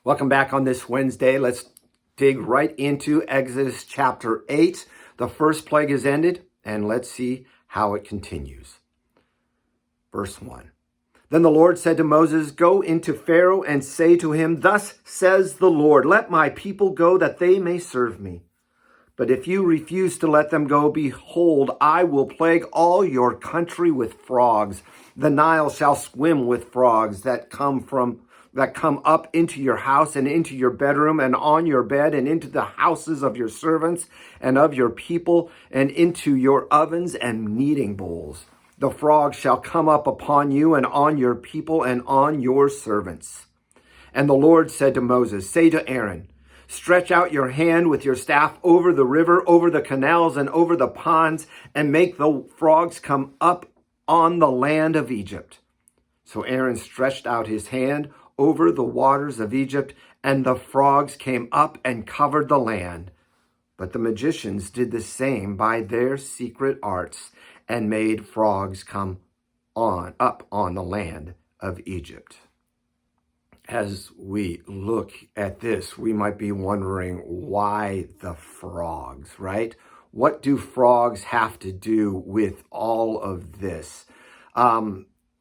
Welcome back on this Wednesday. Let's dig right into Exodus chapter 8. The first plague is ended, and let's see how it continues. Verse 1. Then the Lord said to Moses, "Go into Pharaoh and say to him, 'Thus says the Lord, let my people go that they may serve me. But if you refuse to let them go, behold, I will plague all your country with frogs. The Nile shall swim with frogs that come up into your house and into your bedroom and on your bed and into the houses of your servants and of your people and into your ovens and kneading bowls. The frogs shall come up upon you and on your people and on your servants.' And the Lord said to Moses, 'Say to Aaron, stretch out your hand with your staff over the river, over the canals, and over the ponds, and make the frogs come up on the land of Egypt.' So Aaron stretched out his hand over the waters of Egypt, and the frogs came up and covered the land. But the magicians did the same by their secret arts, and made frogs come up on the land of Egypt." As we look at this, we might be wondering, why the frogs, right? What do frogs have to do with all of this?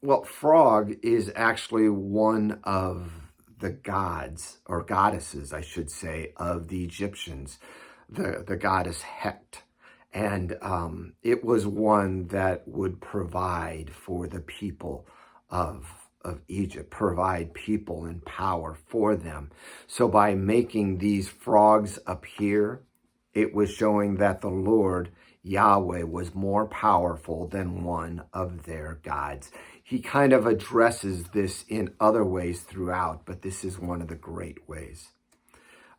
Well, frog is actually one of the gods, or goddesses, I should say, of the Egyptians, the goddess Hecht. And it was one that would provide for the people of Egypt, provide people and power for them. So by making these frogs appear, it was showing that the Lord, Yahweh, was more powerful than one of their gods. He kind of addresses this in other ways throughout, but this is one of the great ways.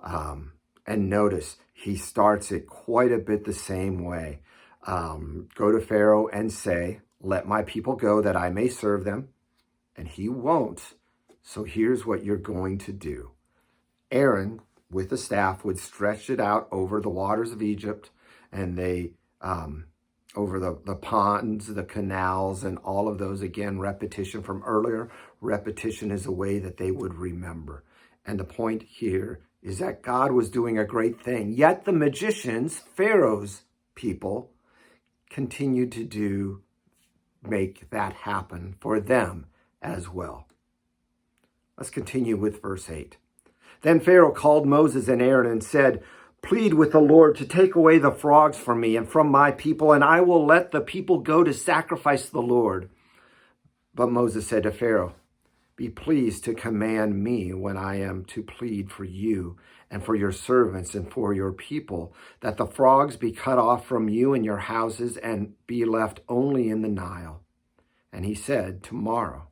And notice, he starts it quite a bit the same way. Go to Pharaoh and say, "Let my people go that I may serve them." And he won't. So here's what you're going to do. Aaron, with the staff, would stretch it out over the waters of Egypt, and they over the ponds, the canals, and all of those. Again, repetition from earlier. Repetition is a way that they would remember. And the point here is that God was doing a great thing. Yet the magicians, Pharaoh's people, continued to make that happen for them as well. Let's continue with verse 8. Then Pharaoh called Moses and Aaron and said, "Plead with the Lord to take away the frogs from me and from my people, and I will let the people go to sacrifice the Lord." But Moses said to Pharaoh, "Be pleased to command me when I am to plead for you and for your servants and for your people, that the frogs be cut off from you and your houses and be left only in the Nile." And he said, "Tomorrow."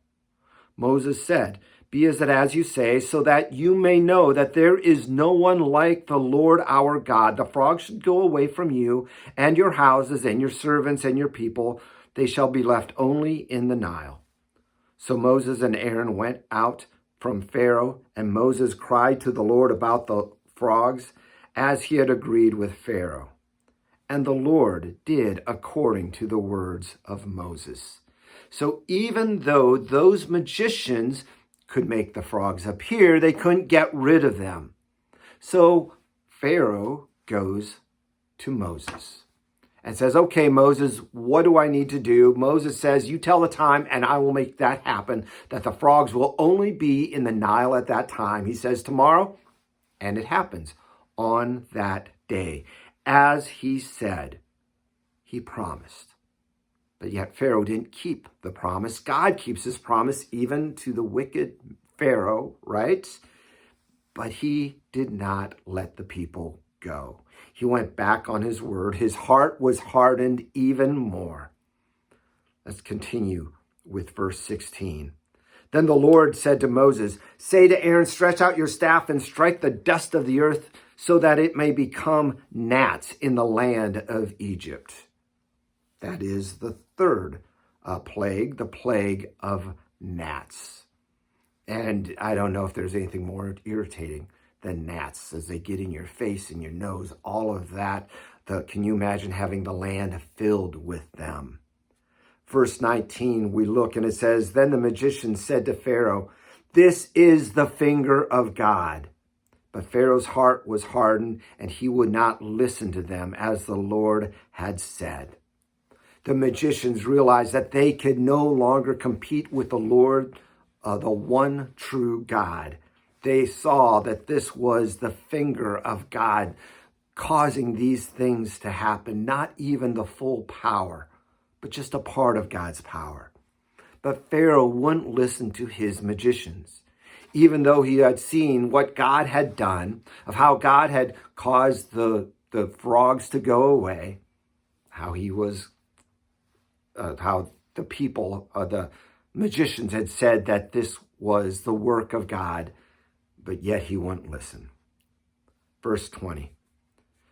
Moses said, "Be it as you say, so that you may know that there is no one like the Lord our God. The frogs should go away from you and your houses and your servants and your people. They shall be left only in the Nile." So Moses and Aaron went out from Pharaoh, and Moses cried to the Lord about the frogs, as he had agreed with Pharaoh. And the Lord did according to the words of Moses. So even though those magicians could make the frogs appear, they couldn't get rid of them. So Pharaoh goes to Moses and says, "Okay, Moses, what do I need to do?" Moses says, "You tell the time and I will make that happen, that the frogs will only be in the Nile at that time." He says, "Tomorrow," and it happens on that day. As he said, he promised. But yet Pharaoh didn't keep the promise. God keeps his promise even to the wicked Pharaoh, right? But he did not let the people go. He went back on his word. His heart was hardened even more. Let's continue with verse 16. Then the Lord said to Moses, "Say to Aaron, stretch out your staff and strike the dust of the earth so that it may become gnats in the land of Egypt." That is the third plague, the plague of gnats. And I don't know if there's anything more irritating than gnats as they get in your face and your nose, all of that. Can you imagine having the land filled with them? Verse 19, we look and it says, "Then the magician said to Pharaoh, This is the finger of God. But Pharaoh's heart was hardened, and he would not listen to them as the Lord had said. The magicians realized that they could no longer compete with the Lord, the one true God. They saw that this was the finger of God causing these things to happen, not even the full power, but just a part of God's power. But Pharaoh wouldn't listen to his magicians, even though he had seen what God had done, of how God had caused the frogs to go away, how the people, the magicians had said that this was the work of God, but yet he wouldn't listen. Verse 20.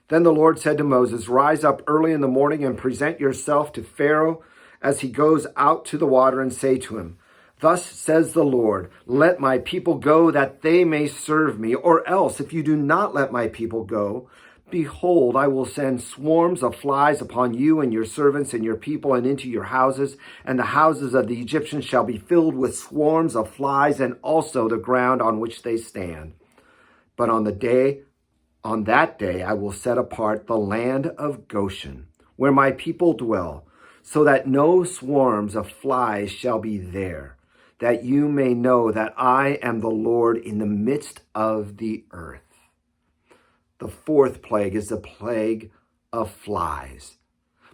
Then the Lord said to Moses, "Rise up early in the morning and present yourself to Pharaoh as he goes out to the water, and say to him, 'Thus says the Lord, let my people go that they may serve me. Or else, if you do not let my people go, behold, I will send swarms of flies upon you and your servants and your people and into your houses. And the houses of the Egyptians shall be filled with swarms of flies, and also the ground on which they stand. But on that day, I will set apart the land of Goshen, where my people dwell, so that no swarms of flies shall be there, that you may know that I am the Lord in the midst of the earth.'" The fourth plague is the plague of flies.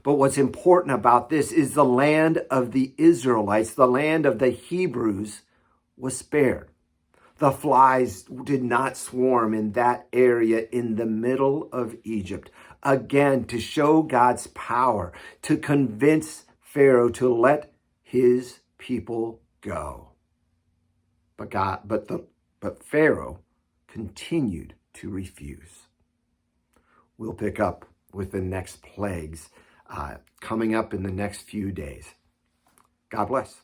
But what's important about this is the land of the Israelites, the land of the Hebrews, was spared. The flies did not swarm in that area in the middle of Egypt. Again, to show God's power, to convince Pharaoh to let his people go. But Pharaoh continued to refuse. We'll pick up with the next plagues coming up in the next few days. God bless.